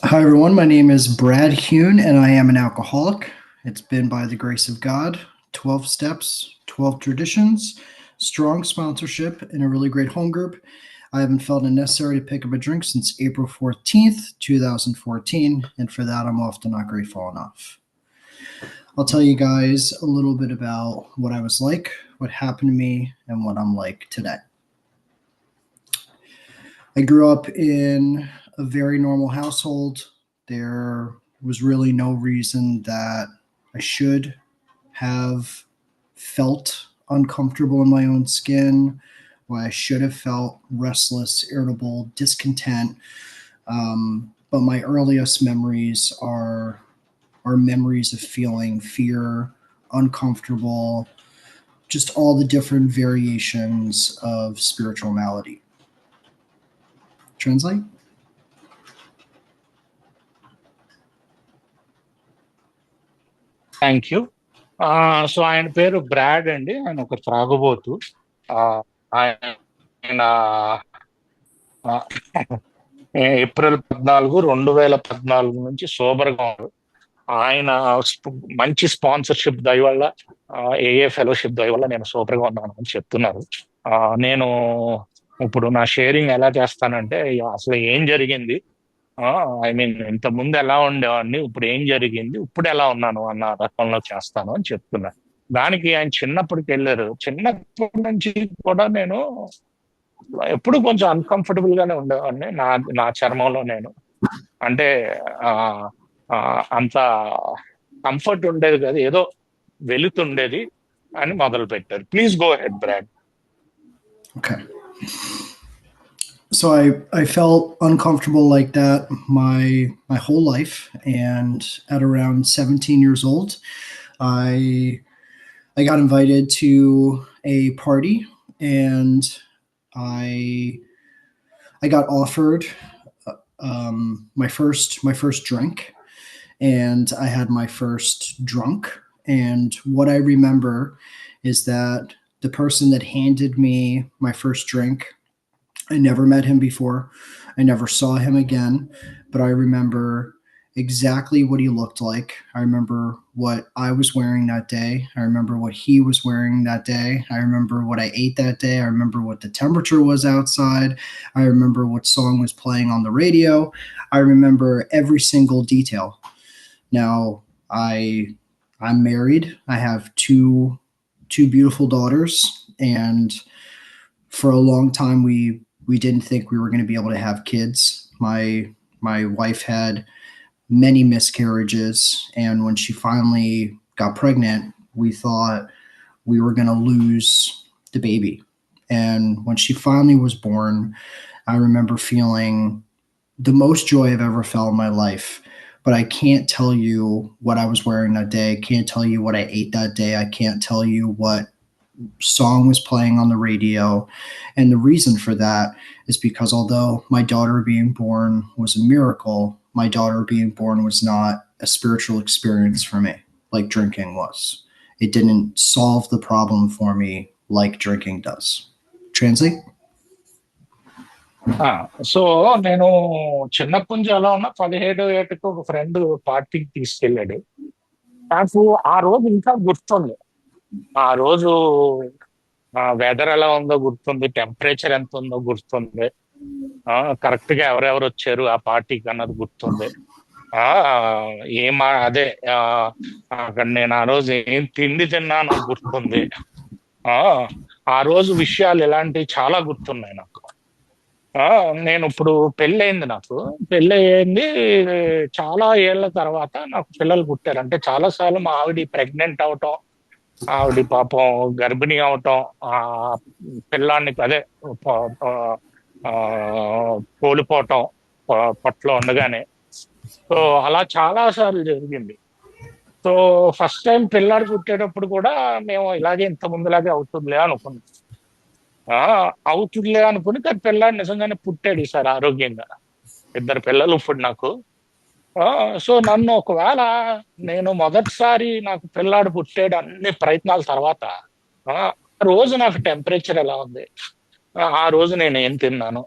Hi, everyone. My name is Brad Hune, and I am an alcoholic. It's been by the grace of God, 12 steps, 12 traditions, strong sponsorship, and a really great home group. I haven't felt it necessary to pick up a drink since April 14th, 2014, and for that, I'm often not grateful enough. I'll tell you guys a little bit about what I was like, what happened to me, and what I'm like today. I grew up in a very normal household. There was really no reason that I should have felt uncomfortable in my own skin, why I should have felt restless, irritable, discontent. But my earliest memories are memories of feeling fear, uncomfortable, just all the different variations of spiritual malady. Translate? Thank you. So ఆయన పేరు broad అండి. ఆయన ఒక త్రాగుబోతు. ఆ, ఆయన ఆ, April 14, 2014 నుంచి సోబర్గా ఉన్నారు. ఆయన మంచి స్పాన్సర్షిప్ దయ వల్ల, ఏఏ ఫెలోషిప్ దయ వల్ల నేను సూపర్గా ఉన్నాను అని చెప్తున్నారు. నేను ఇప్పుడు నా షేరింగ్ ఎలా చేస్తానంటే, అసలు ఏం జరిగింది, ఐ మీన్ ఇంత ముందు ఎలా ఉండేవాడిని, ఇప్పుడు ఏం జరిగింది, ఇప్పుడు ఎలా ఉన్నాను అన్న రకంలో చేస్తాను అని చెప్తున్నా. దానికి ఆయన చిన్నప్పటికి వెళ్ళారు. చిన్నప్పటి నుంచి కూడా నేను ఎప్పుడు కొంచెం అన్కంఫర్టబుల్ గానే ఉండేవాడిని. నా నా చర్మంలో నేను అంటే ఆ ఆ, అంత కంఫర్ట్ ఉండేది కాదు, ఏదో వెలుతుండేది అని మొదలు పెట్టారు. Please go ahead Brad. Okay. So I felt uncomfortable like that my whole life, and at around 17 years old, I I got invited to a party, and I I got offered my first drink, and I had my first drunk. And what I remember is that the person that handed me my first drink, I never met him before. I never saw him again, but I remember exactly what he looked like. I remember what I was wearing that day. I remember what he was wearing that day. I remember what I ate that day. I remember what the temperature was outside. I remember what song was playing on the radio. I remember every single detail. Now, I'm married. I have two beautiful daughters, and for a long time we didn't think we were going to be able to have kids. My wife had many miscarriages, and when she finally got pregnant, we thought we were going to lose the baby. And when she finally was born, I remember feeling the most joy I've ever felt in my life. But I can't tell you what I was wearing that day. I can't tell you what I ate that day. I can't tell you what song was playing on the radio. And the reason for that is because although my daughter being born was a miracle, my daughter being born was not a spiritual experience for me like drinking was. It didn't solve the problem for me like drinking does. Translate? So నేను చిన్నప్పటి నుంచి ఎలా ఉన్నా, 17 ఏటకి ఒక friend పార్టీకి తీసుకెళ్ళాడు. నాకు ఆ రోజు ఇంకా గుర్తుంది. ఆ రోజు వెదర్ ఎలా ఉందో గుర్తుంది, టెంపరేచర్ ఎంత ఉందో గుర్తుంది, కరెక్ట్ గా ఎవరెవరు వచ్చారు ఆ పార్టీకి అన్నది గుర్తుంది. ఆ అదే అక్కడ నేను ఆ రోజు ఏం తిండి తిన్నా నాకు గుర్తుంది. ఆ ఆ రోజు విషయాలు ఇలాంటివి చాలా గుర్తున్నాయి నాకు. నేను ఇప్పుడు పెళ్ళయింది. నాకు పెళ్ళయింది చాలా ఏళ్ల తర్వాత నాకు పిల్లలు పుట్టారు. అంటే చాలా సార్లు మా ఆవిడ ప్రెగ్నెంట్ అవటం, ఆవిడ పాపం గర్భిణీ అవటం, ఆ పిల్లాన్ని అదే ఆ, కోల్పోవటం పొట్టలో ఉండగానే. సో అలా చాలా సార్లు జరిగింది. సో ఫస్ట్ టైం పిల్లాడు పుట్టేటప్పుడు కూడా మేము ఇలాగే ఇంత ముందులాగే అవుతుందిలే అనుకున్నాం. ఆ అవుతుందిలే అనుకుని, కానీ పిల్లాడు నిజంగానే పుట్టాడు ఈసారి ఆరోగ్యంగా. ఇద్దరు పిల్లలు ఇప్పుడు నాకు. సో నన్ను ఒకవేళ నేను మొదటిసారి నాకు పిల్లాడు పుట్టాడు అన్ని ప్రయత్నాల తర్వాత, ఆ ఆ రోజు నాకు టెంపరేచర్ ఎలా ఉంది, ఆ రోజు నేను ఏం తిన్నాను,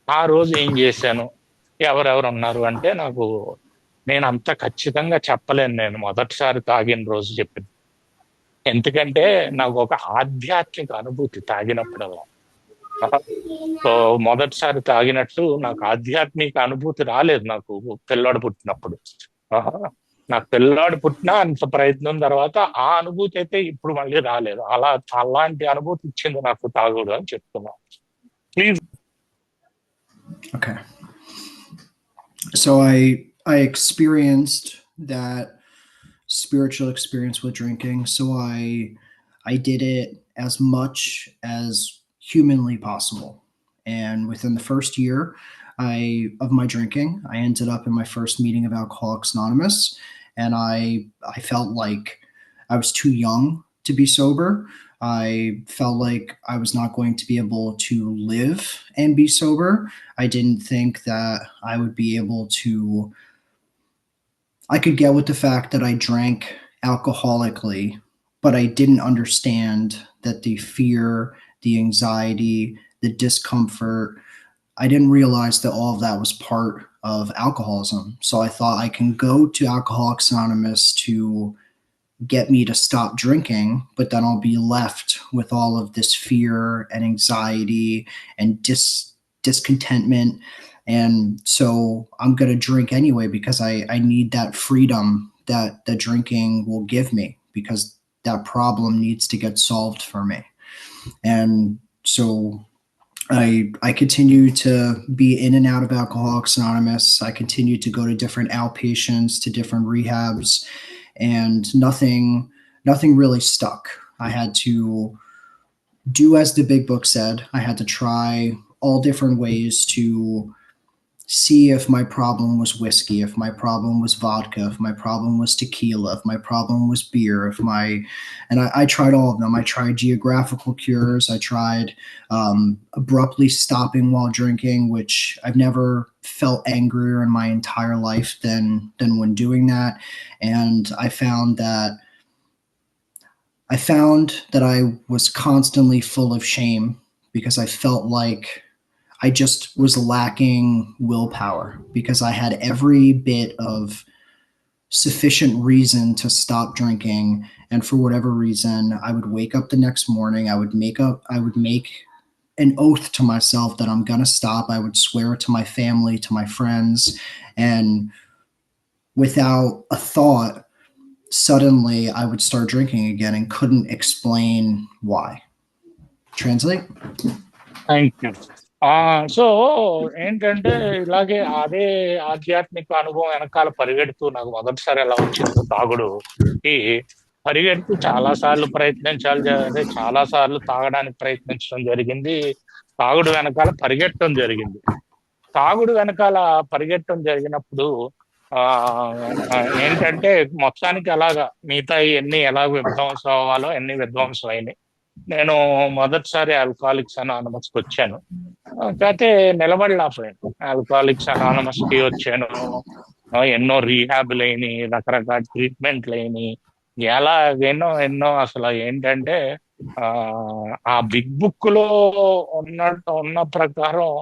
ఆ రోజు ఏం చేశాను, ఎవరెవరు ఉన్నారు అంటే నేను అంత ఖచ్చితంగా చెప్పలేను, నేను మొదటిసారి తాగిన రోజు చెప్పింది. ఎందుకంటే నాకు ఒక ఆధ్యాత్మిక అనుభూతి తాగినప్పుడల్లా. సో మొదటిసారి తాగినట్టు నాకు ఆధ్యాత్మిక అనుభూతి రాలేదు నాకు పిల్లోడు పుట్టినప్పుడు. ఆహా. నాకు పిల్లోడు పుట్టినా అంత ప్రయత్నం తర్వాత ఆ అనుభూతి అయితే ఇప్పుడు మళ్ళీ రాలేదు. అలాంటి అనుభూతి ఇచ్చింది నాకు తాగుడు అని చెప్తున్నా. Please. Okay. So I experienced that spiritual experience with drinking. So I did it as much as humanly possible. And within the first year I of my drinking, I ended up in my first meeting of Alcoholics Anonymous, and I felt like I was too young to be sober. I felt like I was not going to be able to live and be sober. I didn't think that I would be able to. I could get with the fact that I drank alcoholically, but I didn't understand that the fear, the anxiety, the discomfort, I didn't realize that all of that was part of alcoholism. So I thought I can go to Alcoholics Anonymous to get me to stop drinking, but then I'll be left with all of this fear and anxiety and discontentment. And so I'm going to drink anyway because I need that freedom that the drinking will give me, because that problem needs to get solved for me. And so I continue to be in and out of Alcoholics Anonymous. I continue to go to different outpatients, to different rehabs, and nothing really stuck. I had to do as the big book said. I had to try all different ways to see if my problem was whiskey, if my problem was vodka, if my problem was tequila, if my problem was beer, and I tried all of them. I tried geographical cures. I tried abruptly stopping while drinking, which I've never felt angrier in my entire life than when doing that. And I found that I was constantly full of shame because I felt like I just was lacking willpower, because I had every bit of sufficient reason to stop drinking. And for whatever reason, I would wake up the next morning. I would make an oath to myself that I'm going to stop. I would swear it to my family, to my friends. And without a thought, suddenly I would start drinking again and couldn't explain why. Translate? Thank you. So ఏంటంటే ఇలాగే అదే ఆధ్యాత్మిక అనుభవం వెనకాల పరిగెడుతూ నాకు మొదటిసారి ఎలా వచ్చిందో తాగుడుకి పరిగెడుతూ చాలా సార్లు అదే చాలా సార్లు తాగడానికి ప్రయత్నించడం జరిగింది. తాగుడు వెనకాల పరిగెట్టడం జరిగింది. తాగుడు వెనకాల పరిగెట్టడం జరిగినప్పుడు ఆ ఏంటంటే మొత్తానికి అలాగా మిగతా ఎన్ని ఎలా విధ్వంసం అవ్వాలో ఎన్ని విధ్వంసం అయినాయి. నేను మొదటిసారి ఆల్కహాలిక్స్ అనానమస్కి వచ్చాను. కాకపోతే నిలబడలేకపోయాను. ఆల్కహాలిక్స్ అనానమస్కి వచ్చాను. ఎన్నో రీహాబ్లు అయినాయి, రకరకాల ట్రీట్మెంట్లు అయినాయి, ఎన్నో ఎన్నో. అసలు ఏంటంటే ఆ బిగ్ బుక్ లో ఉన్న ప్రకారం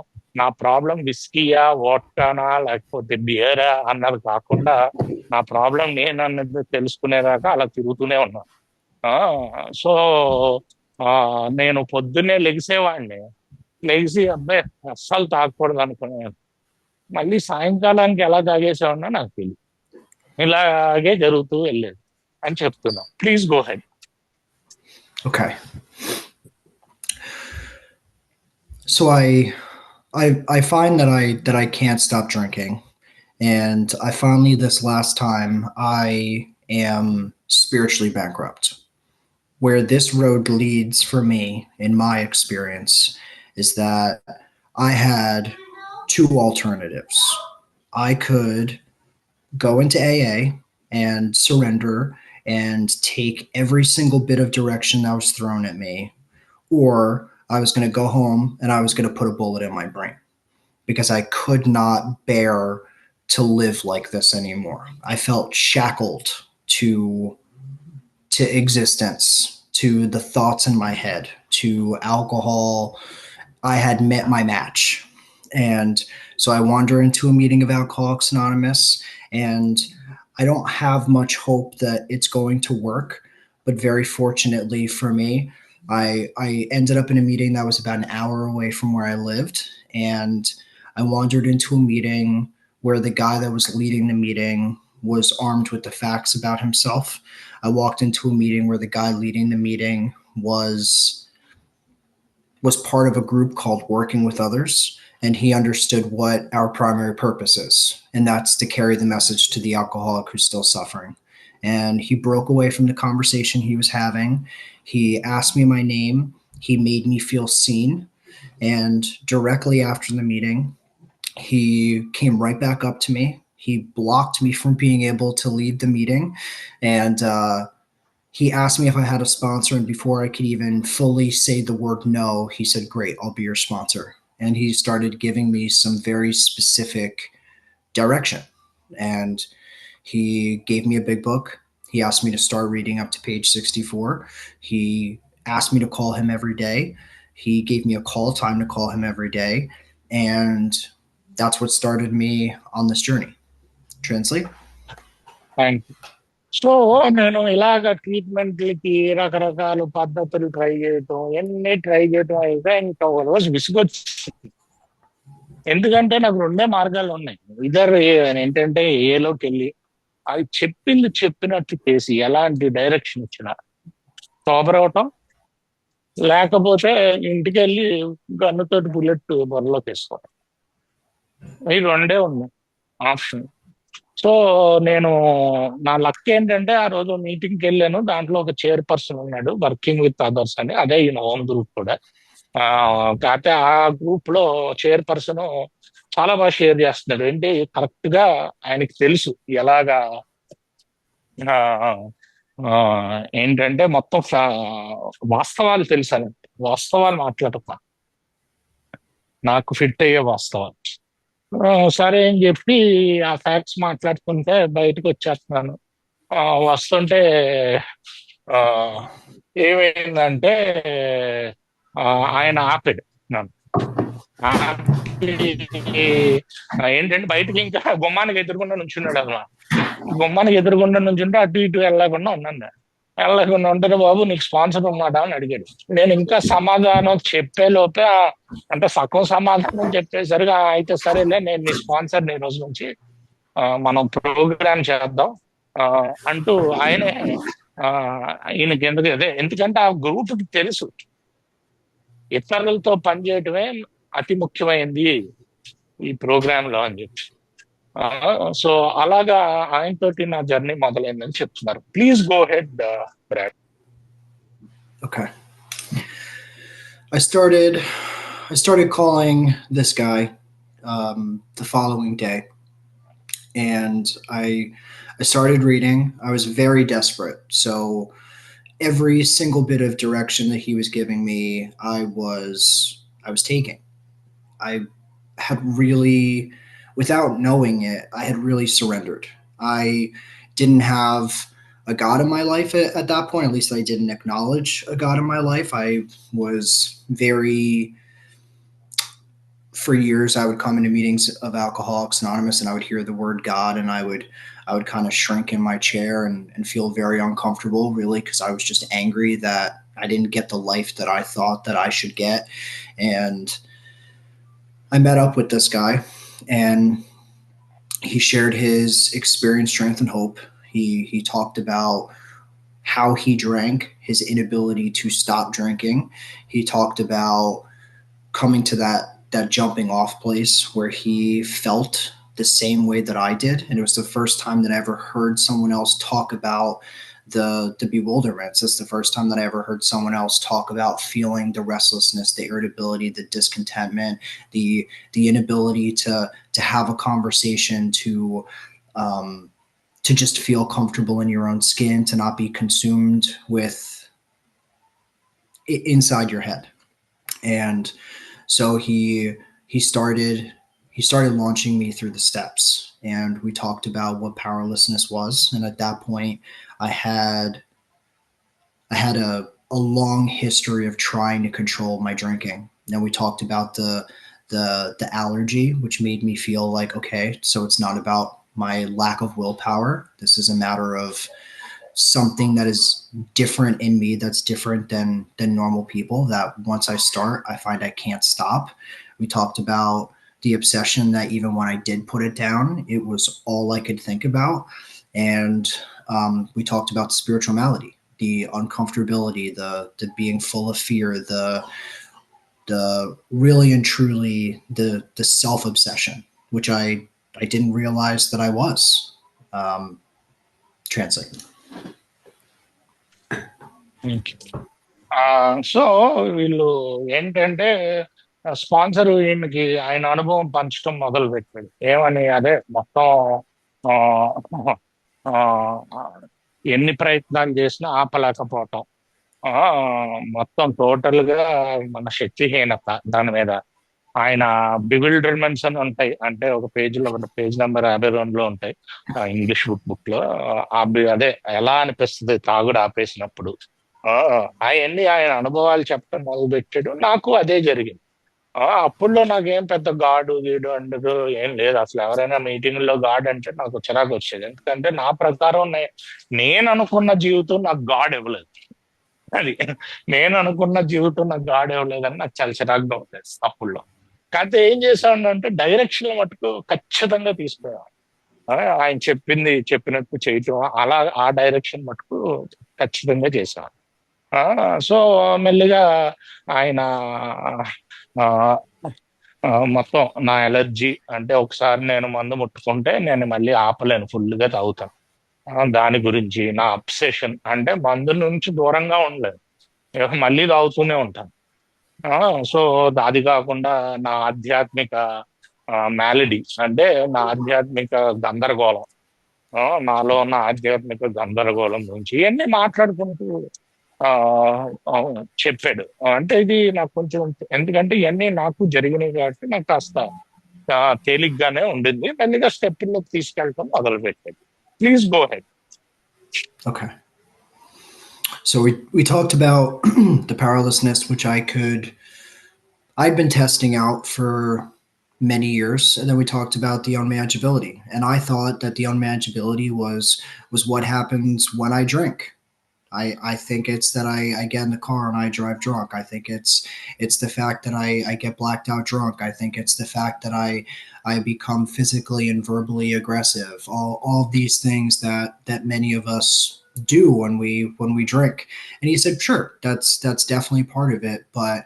నా ప్రాబ్లం విస్కీయా, వోడ్కానా, లేకపోతే బియరా అన్నది కాకుండా నా ప్రాబ్లం నేనన్నది తెలుసుకునేదాకా అలా తిరుగుతూనే ఉన్నాను. సో నేను పొద్దున్నే లెగిసేవాడిని. లెగిసి అబ్బాయి అస్సలు తాగకూడదు అనుకునేవాడిని. మళ్ళీ సాయంకాలానికి ఎలా తాగేసేవాడినో నాకు తెలియదు. ఇలాగే జరుగుతూ వెళ్ళేది అని చెప్తున్నా. Please go head. Okay. So I find that I can't stop drinking, and I finally, this last time, I am spiritually bankrupt. Where this road leads for me, in my experience, is that I had two alternatives. I could go into AA and surrender and take every single bit of direction that was thrown at me, or I was going to go home and I was going to put a bullet in my brain, because I could not bear to live like this anymore. I felt shackled to existence, to the thoughts in my head, to alcohol. I had met my match. And So I wander into a meeting of Alcoholics Anonymous, and I don't have much hope that it's going to work. But very fortunately for me, I ended up in a meeting that was about an hour away from where I lived. And I wandered into a meeting where the guy that was leading the meeting was armed with the facts about himself. I walked into a meeting where the guy leading the meeting was part of a group called Working with Others, and he understood what our primary purpose is, and that's to carry the message to the alcoholic who's still suffering. And he broke away from the conversation he was having. He asked me my name. He made me feel seen. And directly after the meeting, he came right back up to me. He blocked me from being able to lead the meeting. And he asked me if I had a sponsor, and before I could even fully say the word no, he said, "Great, I'll be your sponsor." And he started giving me some very specific direction. And he gave me a big book. He asked me to start reading up to page 64. He asked me to call him every day. He gave me a call time to call him every day. And that's what started me on this journey. Translate? Thank you. So నేను ఇలాగ ట్రీట్మెంట్లకి రకరకాల పద్ధతులు try చేయటం, ఎన్ని try చేయటం అయితే ఇంకా ఒక రోజు విసుగొచ్చింది. ఎందుకంటే నాకు రెండే మార్గాలు ఉన్నాయి. ఇద్దరు ఏంటంటే ఏలోకి వెళ్ళి అది చెప్పింది చెప్పినట్టు చేసి ఎలాంటి డైరెక్షన్ ఇచ్చినా సోబర్ అవటం, లేకపోతే ఇంటికి వెళ్ళి గన్నుతోటి బుల్లెట్ బొరలోకి వేసుకోవడం. ఈ రెండే ఉన్నాయి ఆప్షన్. సో నేను నా లక్ ఏంటంటే ఆ రోజు మీటింగ్కి వెళ్ళాను. దాంట్లో ఒక చైర్పర్సన్ ఉన్నాడు, వర్కింగ్ విత్ అదర్స్ అని, అదే ఈయన ఓన్ గ్రూప్ కూడా. కాకపోతే ఆ గ్రూప్ లో చైర్పర్సన్ చాలా బాగా షేర్ చేస్తున్నాడు. ఏంటి కరెక్ట్ గా ఆయనకి తెలుసు ఎలాగా ఆ, ఆ, ఏంటంటే మొత్తం వాస్తవాలు తెలుసు అని. వాస్తవాలు మాట్లాడతా, నాకు ఫిట్ అయ్యే వాస్తవాలు. సరే అని చెప్పి ఆ ఫ్యాక్ట్స్ మాట్లాడుకుంటే బయటకు వచ్చేస్తున్నాను. వస్తుంటే ఆ, ఏమైందంటే ఆ, ఆయన ఆపాడు నన్ను. ఆపి ఏంటంటే బయటకి ఇంకా గుమ్మానికి ఎదురుకుండా నుంచున్నాడు అన్నమాట. గుమ్మానికి ఎదురుగుండా నుంచుంటే అటు ఇటు వెళ్ళకుండా ఉన్నాను. వెళ్ళకుండా ఉంటే, బాబు నీకు స్పాన్సర్ ఉన్నాడా అని అడిగాడు. నేను ఇంకా సమాధానం చెప్పే లోపే అంటే సగం సమాధానం చెప్పేసరిగా అయితే సరేలే, నేను నీ స్పాన్సర్ ఈ రోజు నుంచి, మనం ప్రోగ్రామ్ చేద్దాం అంటూ ఆయనే ఈయనకి ఎందుకంటే ఆ గ్రూప్ కి తెలుసు ఇతరులతో పనిచేయటమే అతి ముఖ్యమైనది ఈ ప్రోగ్రామ్ లో అని చెప్పి. సో అలాగా ఆయనతోటి నా జర్నీ మొదలైందని చెప్తున్నారు. Please go ahead Brad. Okay. I started calling this guy the following day, and I started reading. I was very desperate, so every single bit of direction that he was giving me, I was taking. I had really, without knowing it, I had really surrendered. I didn't have a God in my life at that point. At least I didn't acknowledge a God in my life. I was very, for years, I would come into meetings of Alcoholics Anonymous and I would hear the word God, and I would kind of shrink in my chair and feel very uncomfortable, really, because I was just angry that I didn't get the life that I thought that I should get. And I met up with this guy, and he shared his experience, strength, and hope. He talked about how he drank, his inability to stop drinking. He talked about coming to that jumping off place where he felt the same way that I did, and it was the first time that I ever heard someone else talk about the bewilderments. It's the first time that I ever heard someone else talk about feeling the restlessness, the irritability, the discontentment, the inability to have a conversation, to just feel comfortable in your own skin, to not be consumed with inside your head. And so he started launching me through the steps, and we talked about what powerlessness was. And at that point, I had a long history of trying to control my drinking. And we talked about the allergy, which made me feel like, okay, so it's not about my lack of willpower. This is a matter of something that is different in me, that's different than normal people, that once I start, I find I can't stop. We talked about the obsession that even when I did put it down, it was all I could think about. And we talked about spiritual malady, the uncomfortability, the being full of fear, the really and truly the self obsession, which I didn't realize that I was translating. So వీళ్ళు ఏంటంటే sponsor ఈయనకి ఆయన అనుభవం పంచడం మొదలు పెట్టాడు. ఏమని, అదే మొత్తం ఆ, ఆ, ఎన్ని ప్రయత్నాలు చేసినా ఆపలేకపోవటం, ఆ, మొత్తం టోటల్ గా మన శక్తిహీనత దాని మీద. ఆయన బివిల్డర్మెంట్స్ అని ఉంటాయి, అంటే ఒక పేజీలో, ఒక పేజ్ నెంబర్ 52లో ఉంటాయి ఇంగ్లీష్ బుక్ లో. అదే ఎలా అనిపిస్తుంది తాగుడు ఆపేసినప్పుడు, అవన్నీ ఆయన అనుభవాలు చెప్పడం మొదలు పెట్టాడు. నాకు అదే జరిగింది. అప్పుడులో నాకేం పెద్ద గాడు గీడు అంటూ ఏం లేదు. అసలు ఎవరైనా మీటింగ్ లో గాడ్ అంటే నాకు చిరాకు వచ్చేది. ఎందుకంటే నా ప్రకారం నేను అనుకున్న జీవితం నాకు గాడ్ ఇవ్వలేదు. అది నేను అనుకున్న జీవితం నాకు గాడ్ ఇవ్వలేదని నాకు చాలా చిరాకుగా ఉండేది అప్పుడులో. కాకపోతే ఏం చేశానంటే డైరెక్షన్ మటుకు ఖచ్చితంగా తీసుకున్నాను. ఆయన చెప్పినట్టు చేయటం, అలా ఆ డైరెక్షన్ మటుకు ఖచ్చితంగా చేశాను. సో మెల్లిగా ఆయన ఆ, మొత్తం నా ఎలర్జీ, అంటే ఒకసారి నేను మందు ముట్టుకుంటే నేను మళ్ళీ ఆపలేను, ఫుల్గా తాగుతాను. దాని గురించి నా అబ్సెషన్, అంటే మందు నుంచి దూరంగా ఉండలేదు, ఇక మళ్ళీ తాగుతూనే ఉంటాను. సో అది కాకుండా నా ఆధ్యాత్మిక మ్యాలడీ, అంటే నా ఆధ్యాత్మిక గందరగోళం, నాలో ఉన్న ఆధ్యాత్మిక గందరగోళం గురించి ఇవన్నీ మాట్లాడుకుంటూ ఆ ఆ, చెప్పాడు. అంటే ఇది నాకు కొంచెం, ఎందుకంటే ఇవన్నీ నాకు జరిగినాయి కాబట్టి నాకు కాస్త తేలిగ్గానే ఉండింది. మెల్లిగా స్టెప్లోకి తీసుకెళ్ళటం మొదలు పెట్టాడు. Please go head. Okay. So we talked about the powerlessness, which I'd been testing out for many years, and then we talked about the unmanageability. And I thought that the unmanageability was what happens when I drink. I think it's that I get in the car and I drive drunk. I think it's the fact that I get blacked out drunk. I think it's the fact that I become physically and verbally aggressive. All these things that many of us do when we drink. And he said, sure, that's definitely part of it. But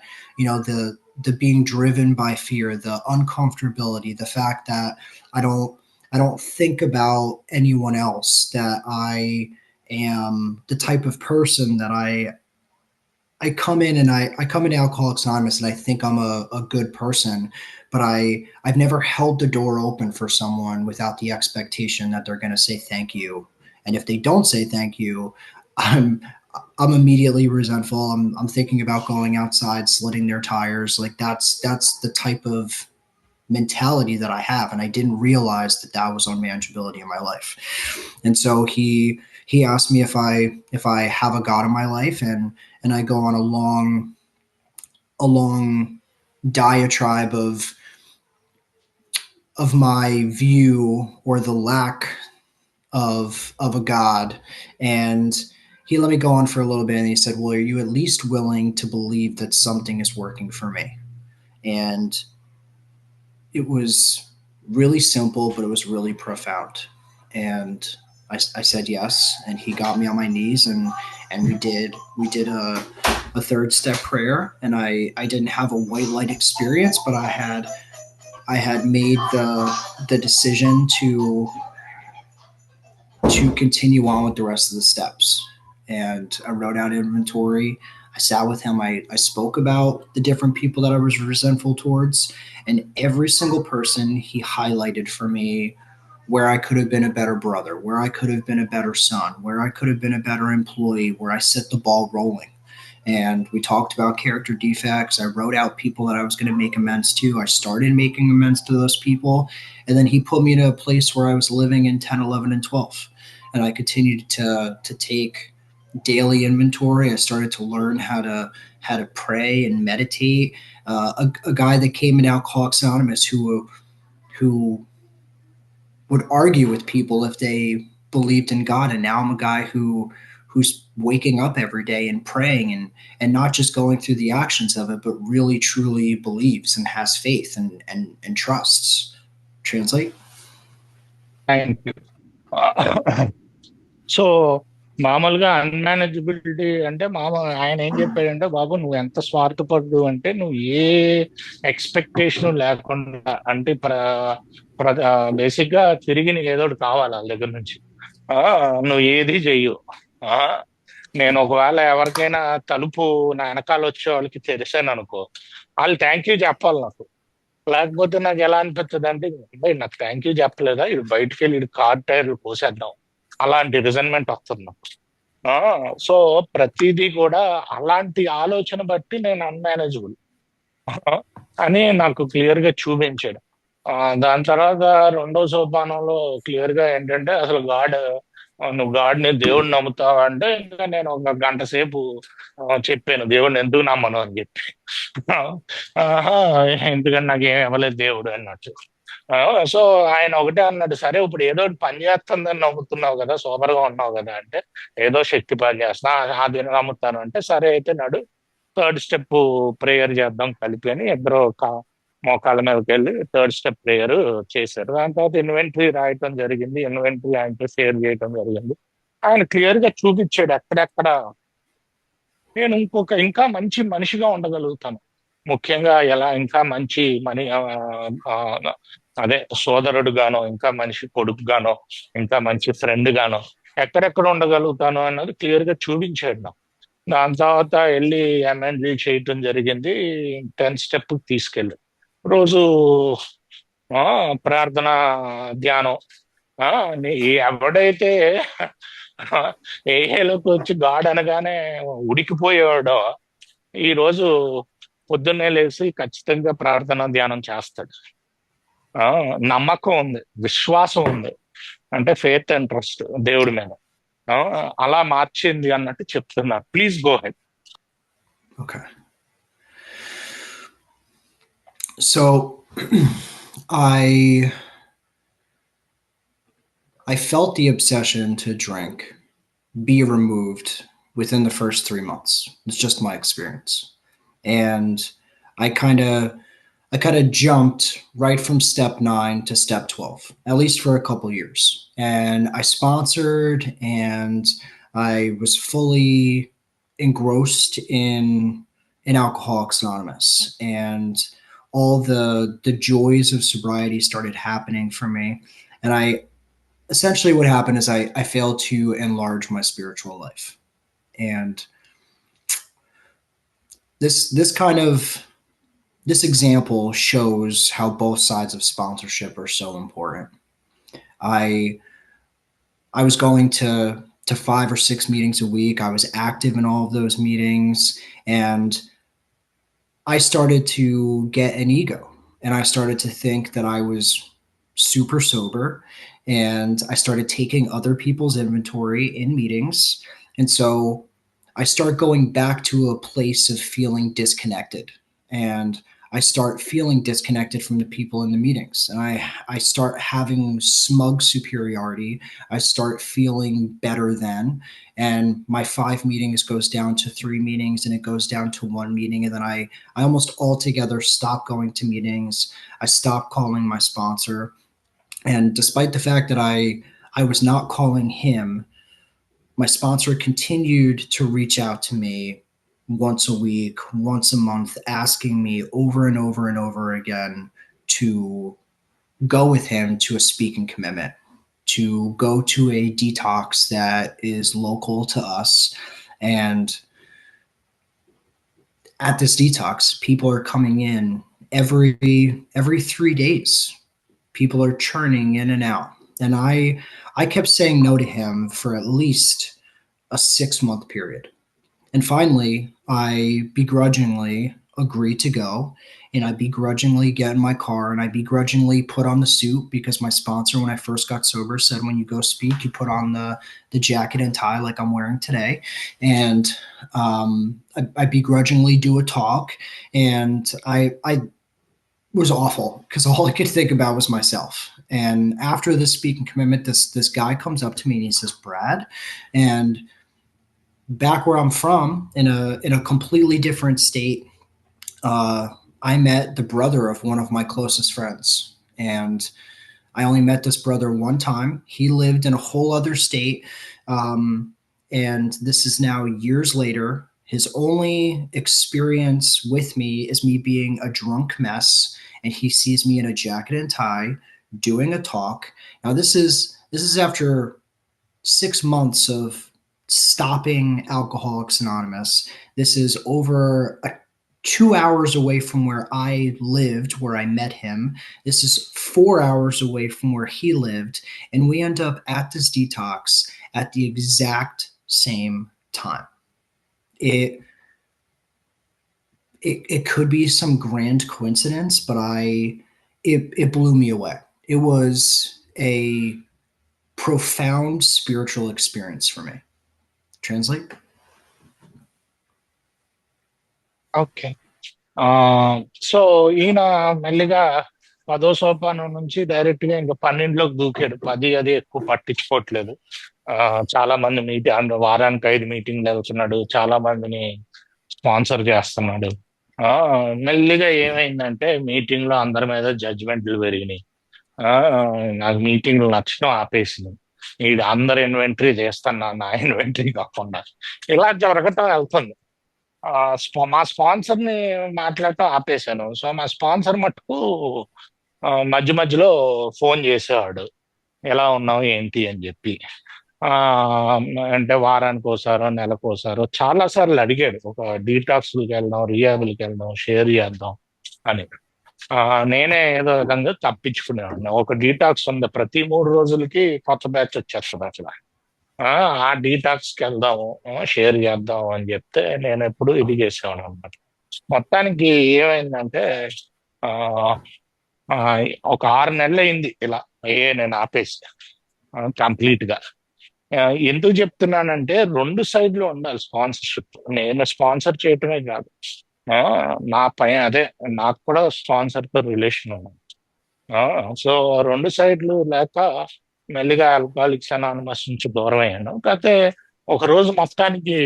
the being driven by fear, the uncomfortability, the fact that I don't think about anyone else, that I am the type of person that I come in and I come into Alcoholics Anonymous and I think I'm a good person, but I've never held the door open for someone without the expectation that they're going to say thank you. And if they don't say thank you, I'm I'm immediately resentful. I'm thinking about going outside, slitting their tires. Like that's the type of mentality that I have, and I didn't realize that that was unmanageability in my life. And so he asked me if I have a God in my life, and I go on a long diatribe of my view or the lack of a God. And he let me go on for a little bit, and he said, well, are you at least willing to believe that something is working for me? And it was really simple, but it was really profound. And I said yes, and he got me on my knees, and we did a third step prayer. And I didn't have a white light experience, but I had made the decision to continue on with the rest of the steps. And I wrote out inventory. I sat with him. I spoke about the different people that I was resentful towards. And every single person, he highlighted for me where I could have been a better brother, where I could have been a better son, where I could have been a better employee, where I set the ball rolling. And we talked about character defects. I wrote out people that I was going to make amends to. I started making amends to those people. And then he put me in a place where I was living in 10, 11, and 12. And I continued to take daily inventory. I started to learn how to pray and meditate. A guy that came in Alcoholics Anonymous who would argue with people if they believed in God, and now I'm a guy who's waking up every day and praying and not just going through the actions of it, but really truly believes and has faith and trusts. Translate. Thank you. So మామూలుగా అన్మేనేజబిలిటీ అంటే ఆయన ఏం చెప్పాడంటే, బాబు నువ్వు ఎంత స్వార్థపడు అంటే నువ్వు ఏ expectation లేకుండా అంటే బేసిక్ గా తిరిగి నీకు ఏదో ఒకటి కావాలి వాళ్ళ దగ్గర నుంచి. ఆ, నువ్వు ఏది చెయ్యు. ఆ, నేను ఒకవేళ ఎవరికైనా తలుపు నా వెనకాల వచ్చే వాళ్ళకి తెరిసాను అనుకో, వాళ్ళు థ్యాంక్ యూ చెప్పాలి నాకు. లేకపోతే నాకు ఎలా అనిపిస్తుంది అంటే, "అబ్బాయి, నాకు థ్యాంక్ యూ చెప్పలేదా, ఇటు బయటికి వెళ్ళి ఇటు కార్ టైర్లు పోసేద్దాం." అలాంటి రిజన్మెంట్ వస్తుంది నాకు. ఆ, సో ప్రతిదీ కూడా అలాంటి ఆలోచన బట్టి నేను అన్మేనేజబుల్ అని నాకు క్లియర్ గా చూపించాడు. దాని తర్వాత రెండో సోపానంలో క్లియర్ గా ఏంటంటే, అసలు నువ్వు గాడ్ని దేవుడిని నమ్ముతావా అంటే, ఇంకా నేను ఒక గంట సేపు చెప్పాను దేవుడిని ఎందుకు నమ్మను అని చెప్పి. ఆహా, ఎందుకంటే నాకు ఏమి ఇవ్వలేదు దేవుడు అన్నట్టు. సో ఆయన ఒకటే అన్నాడు, సరే ఇప్పుడు ఏదో ఒకటి పని చేస్తుందని నమ్ముతున్నావు కదా, సోబర్గా ఉన్నావు కదా అంటే, ఏదో శక్తి పని చేస్తున్నా అది నమ్ముతాను అంటే, సరే అయితే నడు థర్డ్ స్టెప్ ప్రేయర్ చేద్దాం కలిపి అని ఇద్దరు మోకాళ్ళ మీదకి వెళ్ళి థర్డ్ స్టెప్ ప్రేయర్ చేశారు. దాని తర్వాత ఇన్వెంటరీ రాయటం జరిగింది, ఇన్వెంటరీ ఆయనతో షేర్ చేయటం జరిగింది. ఆయన క్లియర్ గా చూపించాడు ఎక్కడెక్కడ నేను ఇంకా మంచి మనిషిగా ఉండగలుగుతాను, ముఖ్యంగా ఎలా ఇంకా మంచి ఆ, అదే సోదరుడు గానో, ఇంకా మనిషి కొడుకు గానో, ఇంకా మంచి ఫ్రెండ్ గానో ఎక్కడెక్కడ ఉండగలుగుతాను అన్నది క్లియర్ గా చూపించాడు నాకు. దాని తర్వాత వెళ్ళి ఎంఎన్జీ చేయటం జరిగింది. 10th స్టెప్ తీసుకెళ్ళి రోజు ప్రార్థన, ధ్యానం. ఆ, ఎవడైతే ఏలోకి వచ్చి గాడ్ అనగానే ఉడికిపోయేవాడో, ఈ రోజు పొద్దున్నే లేచి ఖచ్చితంగా ప్రార్థన ధ్యానం చేస్తాడు. ఆ, నమ్మకం ఉంది, విశ్వాసం ఉంది, అంటే ఫెయిత్ అండ్ ట్రస్ట్ దేవుడి మీద. ఆ, అలా మార్చింది అన్నట్టు చెప్తున్నారు. Please go head. Okay. So I felt the obsession to drink be removed within the first 3 months. It's just my experience. And I kind of jumped right from step 9 to step 12, at least for a couple years. And I sponsored and I was fully engrossed in Alcoholics Anonymous, and all the joys of sobriety started happening for me. And I essentially what happened is I failed to enlarge my spiritual life. And this kind of this example shows how both sides of sponsorship are so important. I was going to 5 or 6 meetings a week. I was active in all of those meetings, and I started to get an ego, and I started to think that I was super sober, and I started taking other people's inventory in meetings. And so I start going back to a place of feeling disconnected, and I start feeling disconnected from the people in the meetings, and I start having smug superiority. I start feeling better than, and my 5 meetings goes down to 3 meetings, and it goes down to 1 meeting. And then I almost altogether stop going to meetings. I stop calling my sponsor. And despite the fact that I was not calling him, my sponsor continued to reach out to me once a week, once a month, asking me over and over and over again to go with him to a speaking commitment, to go to a detox that is local to us. And at this detox, people are coming in every 3 days. People are churning in and out. And I kept saying no to him for at least a 6-month period. And finally, I begrudgingly agree to go, and I begrudgingly get in my car and I begrudgingly put on the suit because my sponsor, when I first got sober, said when you go speak, you put on the jacket and tie like I'm wearing today. And I begrudgingly do a talk, and I was awful because all I could think about was myself. And after this speaking commitment, this guy comes up to me and he says, "Brad," and back where I'm from, in a completely different state, uh, I met the brother of one of my closest friends, and I only met this brother one time. He lived in a whole other state, and this is now years later. His only experience with me is me being a drunk mess, and he sees me in a jacket and tie doing a talk. Now this is after 6 months of stopping Alcoholics Anonymous. This is over 2 hours away from where I lived, where I met him. This is 4 hours away from where he lived. And we end up at this detox at the exact same time. It it could be some grand coincidence, but it blew me away. It was a profound spiritual experience for me. Translate? Okay. So, ఈయన మెల్లిగా 10వ సోపానం నుంచి డైరెక్ట్‌గా ఇంక 12లోకి దూకాడు. 10 అది ఎక్కువ పట్టించుకోవట్లేదు. చాలా మంది వారానికి 5 మీటింగ్‌లెళ్తున్నాడు. చాలా మందిని స్పాన్సర్ చేస్తున్నాడు. మెల్లిగా ఏమైందంటే మీటింగ్‌లో అందరి మీద జడ్జ్‌మెంట్‌లు పెరిగినియి. నాకు మీటింగ్‌లు నచ్చడం ఆపేసింది. ఈడు అందరి ఇన్వెంటరీ చేస్తున్నా, నా ఇన్వెంటరీ కాకుండా. ఇలా జరగటం వెళ్తుంది. మా స్పాన్సర్‌ని మాట్లాడటం ఆపేశాను. సో, మా స్పాన్సర్ మట్టుకు మధ్య మధ్యలో ఫోన్ చేసేవాడు. ఎలా ఉన్నావు? ఏంటి? అని జెప్పి. అంటే వారానికోసారో, నెలకోసారో చాలా సార్లు అడిగాడు. ఒక డీటాక్స్‌లకెళ్దాం, రిహాబులకెళ్దాం, షేర్ చేద్దాం అని. నేనే ఏదో విధంగా తప్పించుకునేవాడిని. ఒక డీటాక్స్ ఉంది. ప్రతి 3 రోజులకి కొత్త బ్యాచ్ వచ్చేస్తదసల. ఆ డీటాక్స్‌కెళ్దాము, షేర్ చేద్దాం అని చెప్తే నేనెప్పుడు ఇది చేసేవాడిననమాట. మొత్తానికి ఏమైందంటే ఆహ్, ఒక 6 నెలలయింది ఇలా. నేను ఆపేసి కంప్లీట్‌గా. ఎందుకు చెప్తున్నానంటే 2 సైడ్‌లు ఉండాలి స్పాన్సర్‌షిప్. నేను స్పాన్సర్ చేయటమే కాదు. నా అదే నాకు కూడా స్పాన్సర్‌తో రిలేషన్ ఉంది. సో, 2 సైడ్‌లు లేక మెల్లిగా ఆల్కహాలిక్స్ అనానిమస్ నుంచి దూరమయ్యాను. కాతే ఒకరోజు మొత్తానికి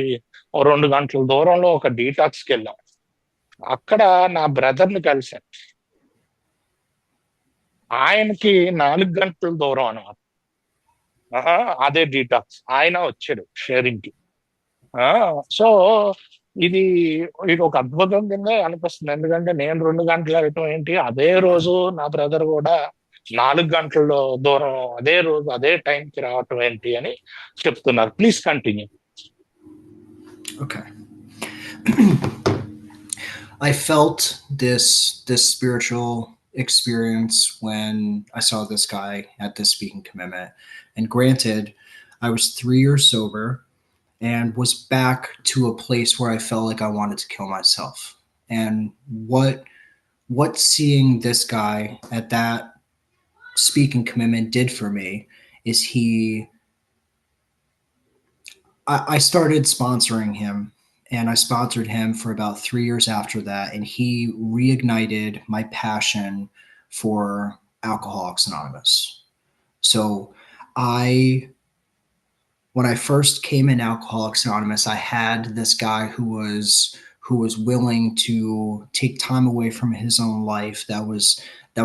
ఓ 2 గంటల దూరంలో ఒక డీటాక్స్‌కెళ్ళాం. అక్కడ నా బ్రదర్‌ని కలిసాను. ఆయనకి 4 గంటల దూరం అనమాట. అదే డీటాక్స్. ఆయన వచ్చాడు షేరింగ్‌కి. ఆ! సో, ఇది ఇదొక అద్భుతం కిందే అనిపిస్తుంది. ఎందుకంటే నేను 2 గంటలు వెళ్ళటం ఏంటి, అదే రోజు నా బ్రదర్ గూడా 4 గంటల్లో దూరం అదే రోజు అదే టైంకి రావటం ఏంటి అని చెప్తున్నారు. Please continue. Okay. I felt this spiritual experience when I saw this guy at this speaking commitment. And granted, I was 3 years sober and was back to a place where I felt like I wanted to kill myself. And what seeing this guy at that speaking commitment did for me is I started sponsoring him, and I sponsored him for about 3 years after that, and he reignited my passion for Alcoholics Anonymous. So I when I first came in Alcoholics Anonymous, I had this guy who was willing to take time away from his own life, that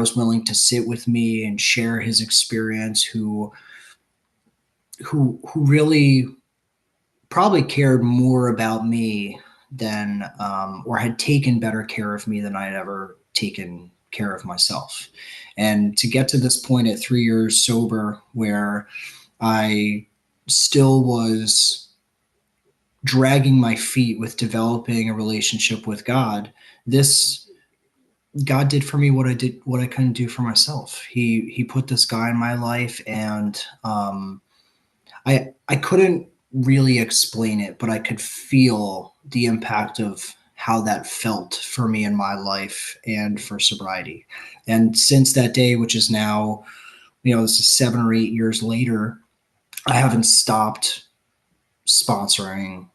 was willing to sit with me and share his experience, who really probably cared more about me than or had taken better care of me than I had ever taken care of myself. And to get to this point at 3 years sober where I still was dragging my feet with developing a relationship with God, this God did for me what I couldn't do for myself. He put this guy in my life, and I couldn't really explain it, but I could feel the impact of how that felt for me in my life and for sobriety. And since that day, which is now, this is 7 or 8 years later, I haven't stopped sponsoring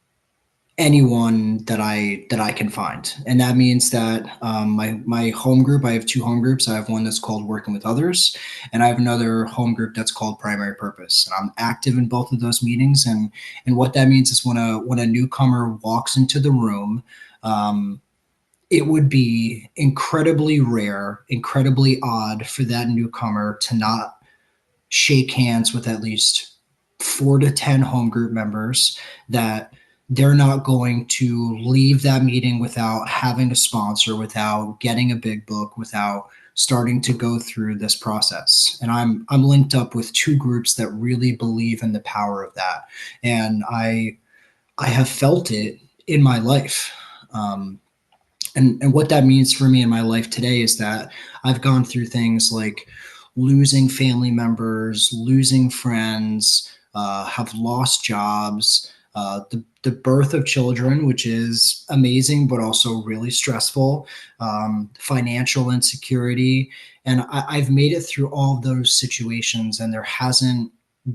anyone that I can find, and that means that my home group. I have two home groups. I have one that's called Working with Others, and I have another home group that's called Primary Purpose. And I'm active in both of those meetings, and what that means is when a newcomer walks into the room. Um, it would be incredibly rare, incredibly odd for that newcomer to not shake hands with at least 4 to 10 home group members, that they're not going to leave that meeting without having a sponsor, without getting a big book, without starting to go through this process. And I'm linked up with two groups that really believe in the power of that. And I have felt it in my life. And what that means for me in my life today is that I've gone through things like losing family members, losing friends, have lost jobs, the birth of children, which is amazing, but also really stressful, financial insecurity. And I've made it through all of those situations, and there hasn't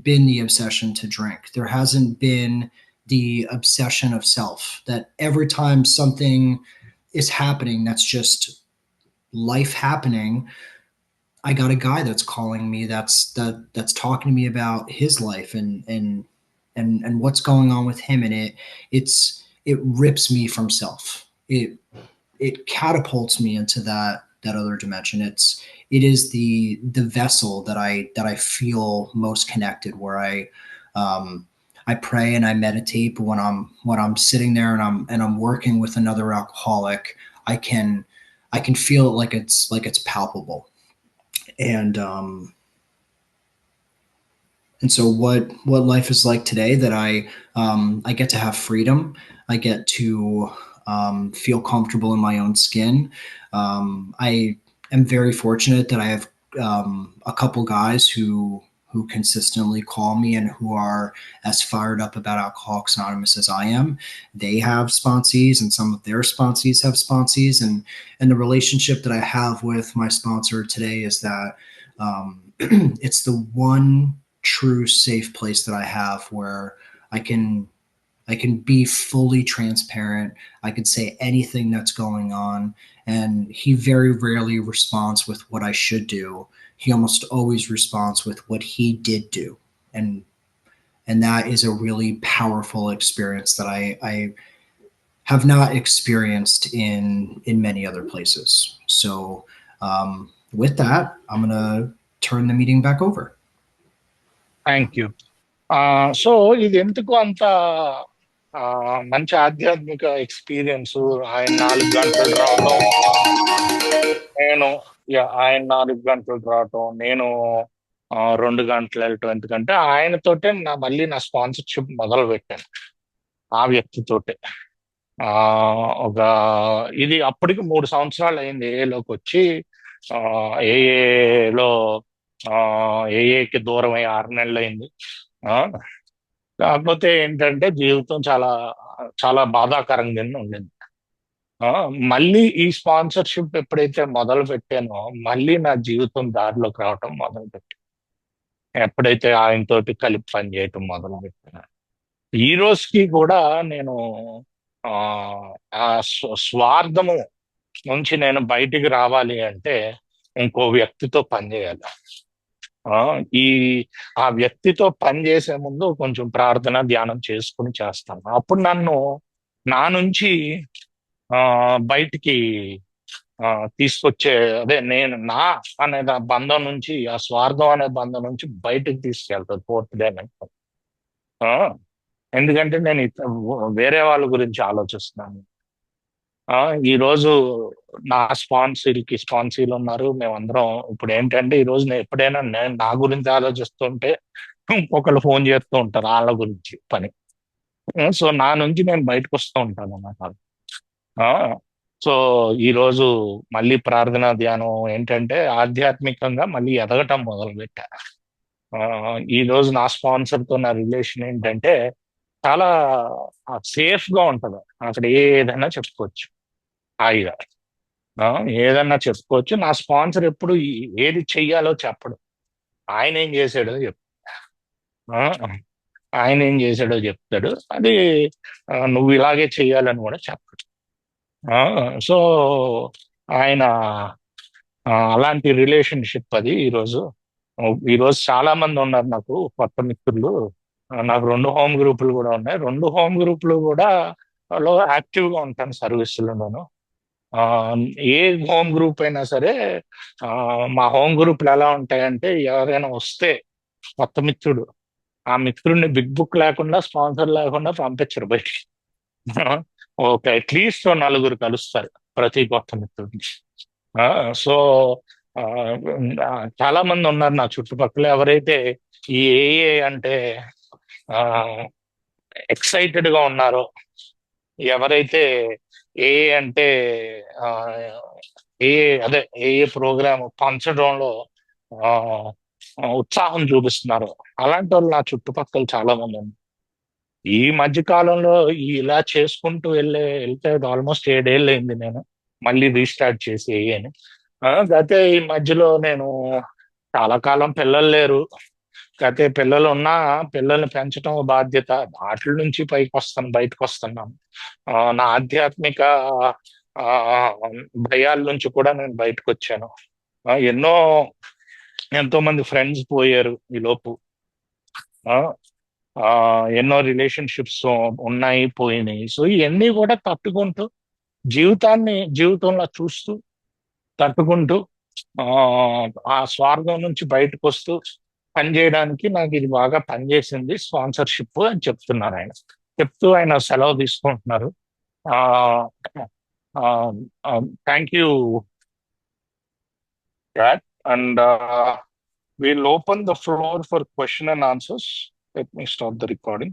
been the obsession to drink. There hasn't been the obsession of self, that every time something is happening that's just life happening, I got a guy that's calling me, that's talking to me about his life and what's going on with him. And it rips me from self. It catapults me into that other dimension. It is the vessel that I feel most connected, where I pray and I meditate. But when I'm sitting there and I'm working with another alcoholic, I can I can feel it like it's palpable. And and so what life is like today, that I get to have freedom. I get to feel comfortable in my own skin. I am very fortunate that I have a couple guys who consistently call me and who are as fired up about Alcoholics Anonymous as I am. They have sponsees, and some of their sponsees have sponsees, and the relationship that I have with my sponsor today is that it's the one true safe place that I have, where I can I can be fully transparent. I can say anything that's going on, and he very rarely responds with what I should do. He almost always responds with what he did do, and and that is a really powerful experience that I have not experienced in many other places. So with that, I'm gonna turn the meeting back over. Thank you. So ఇది ఎందుకు అంత మంచి ఆధ్యాత్మిక experience? ఆయన 4 గంటలు రావటం, నేను ఆయన 4 గంటలు రావటం, నేను 2 గంటలు వెళ్ళటం. ఎందుకంటే ఆయనతోటే మళ్ళీ నా స్పాన్సర్షిప్ మొదలు పెట్టాను, ఆ వ్యక్తితోటే. ఆ ఒక ఇది అప్పటికి 3 సంవత్సరాలు అయింది ఏఏలోకి వచ్చి. ఏఏలో ఏఏకి దూరం అయ్యి 6 నెలలు అయింది. ఆ, కాకపోతే ఏంటంటే జీవితం చాలా చాలా బాధాకరంగా ఉండింది. ఆ, మళ్ళీ ఈ స్పాన్సర్షిప్ ఎప్పుడైతే మొదలు పెట్టానో, మళ్ళీ నా జీవితం దారిలోకి రావటం మొదలు పెట్టాను. ఎప్పుడైతే ఆయనతోటి కలిపి పని చేయటం మొదలు పెట్టాను, ఈ రోజుకి కూడా నేను ఆ ఆ స్వార్థము నుంచి నేను బయటికి రావాలి అంటే ఇంకో వ్యక్తితో పనిచేయాలి. ఆ ఈ ఆ వ్యక్తితో పని చేసే ముందు కొంచెం ప్రార్థన ధ్యానం చేసుకుని చేస్తాను. అప్పుడు నన్ను నా నుంచి ఆ బయటికి ఆ తీసుకొచ్చే, అదే నేను నా అనే బంధం నుంచి, ఆ స్వార్థం అనే బంధం నుంచి బయటికి తీసుకెళ్తాను ఫోర్త్ డైమెన్షన్. ఆ ఎందుకంటే నేను వేరే వాళ్ళ గురించి ఆలోచిస్తున్నాను. ఈ రోజు నా స్పాన్సీలు ఉన్నారు, మేమందరం. ఇప్పుడు ఏంటంటే ఈ రోజు నేను ఎప్పుడైనా నేను నా గురించి ఆలోచిస్తుంటే ఇంకొకళ్ళు ఫోన్ చేస్తూ ఉంటారు వాళ్ళ గురించి పని. సో నా నుంచి నేను బయటకు వస్తూ ఉంటాను అన్నమాట. ఆ, సో ఈ రోజు మళ్ళీ ప్రార్థనా ధ్యానం ఏంటంటే ఆధ్యాత్మికంగా మళ్ళీ ఎదగటం మొదలు పెట్టా. ఆ, ఈ రోజు నా స్పాన్సర్ తో నా రిలేషన్ ఏంటంటే చాలా సేఫ్ గా ఉంటది. అక్కడ ఏదైనా చెప్పుకోవచ్చు. హాయిగా ఆ, ఏదన్నా చెప్పుకోవచ్చు. నా స్పాన్సర్ ఎప్పుడు ఏది చెయ్యాలో చెప్పడు. ఆయన ఏం చేశాడో ఆ, ఆయన ఏం చేశాడో చెప్తాడు. అది నువ్వు ఇలాగే చెయ్యాలని కూడా చెప్పడు. సో ఆయన అలాంటి రిలేషన్షిప్ అది. ఈరోజు చాలా మంది ఉన్నారు నాకు కొత్త మిత్రులు. నాకు 2 హోమ్ గ్రూపులు కూడా ఉన్నాయి. 2 హోమ్ గ్రూపులు కూడా లో యాక్టివ్గా ఉంటాను సర్వీసులోను. ఆ, ఏ హోమ్ గ్రూప్ అయినా సరే, ఆ, మా హోమ్ గ్రూపులు ఎలా ఉంటాయంటే, ఎవరైనా వస్తే కొత్త మిత్రుడు, ఆ మిత్రుడిని బిగ్ బుక్ లేకుండా, స్పాన్సర్ లేకుండా పంపించరు బయటికి. ఓకే, అట్లీస్ట్ 4 కలుస్తారు ప్రతి కొత్త మిత్రుడిని. సో ఆ, చాలా మంది ఉన్నారు నా చుట్టుపక్కల ఎవరైతే ఈ ఏఏ అంటే ఎక్సైటెడ్ గా ఉన్నారో, ఎవరైతే ఏఏ అంటే ఆ, ఏ అదే ఏ ప్రోగ్రామ్ పంచడంలో ఆ, ఉత్సాహం చూపిస్తున్నారు, అలాంటి వాళ్ళు నా చుట్టుపక్కల చాలా మంది ఉన్నారు. ఈ మధ్య కాలంలో ఇలా చేసుకుంటూ వెళ్తే ఆల్మోస్ట్ 7 ఏళ్ళు అయింది నేను మళ్ళీ రీస్టార్ట్ చేసి అని. అయితే ఈ మధ్యలో నేను చాలా కాలం పిల్లలు లేరు. అయితే పిల్లలు ఉన్నా, పిల్లల్ని పెంచడం ఓ బాధ్యత. వాటి నుంచి బయటకు వస్తున్నాను. నా ఆధ్యాత్మిక ఆ, భయాల నుంచి కూడా నేను బయటకు వచ్చాను. ఆ, ఎంతో మంది ఫ్రెండ్స్ పోయారు ఈ లోపు. ఆ, ఆ, ఎన్నో రిలేషన్షిప్స్ ఉన్నాయి, పోయినాయి. సో ఇవన్నీ కూడా తట్టుకుంటూ, జీవితంలో చూస్తూ, తట్టుకుంటూ, ఆ ఆ స్వార్థం నుంచి బయటకు వస్తూ పని చేయడానికి నాకు ఇది బాగా పనిచేసింది స్పాన్సర్షిప్ అని చెప్తున్నారు ఆయన. చెప్తూ ఆయన సెలవు తీసుకుంటున్నారు. Thank you, Brad. And we'll open the floor for question and answers. Let me stop the recording.